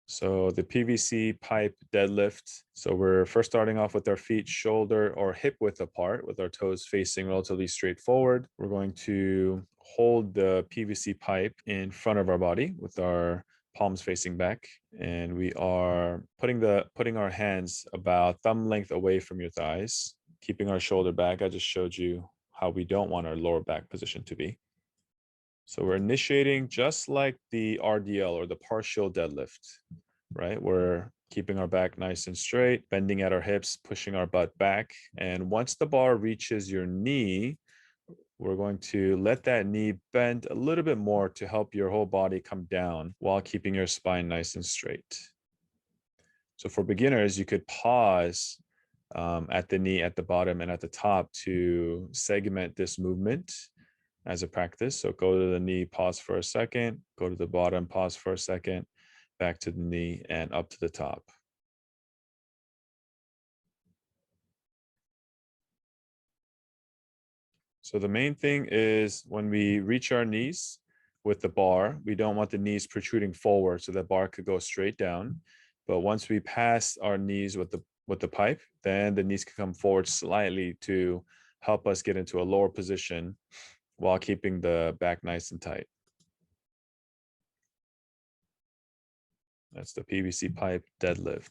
So the PVC pipe deadlift. So we're first starting off with our feet shoulder or hip width apart with our toes facing relatively straight forward. We're going to hold the PVC pipe in front of our body with our palms facing back. And we are putting our hands about thumb length away from your thighs, keeping our shoulder back. I just showed you how we don't want our lower back position to be. So we're initiating just like the RDL or the partial deadlift, right? We're keeping our back nice and straight, bending at our hips, pushing our butt back. And once the bar reaches your knee, we're going to let that knee bend a little bit more to help your whole body come down while keeping your spine nice and straight. So for beginners, you could pause at the knee, at the bottom, and at the top to segment this movement as a practice. So go to the knee, pause for a second, go to the bottom, pause for a second, back to the knee, and up to the top. So the main thing is when we reach our knees with the bar, we don't want the knees protruding forward so the bar could go straight down. But once we pass our knees with the pipe, then the knees can come forward slightly to help us get into a lower position while keeping the back nice and tight. That's the PVC pipe deadlift.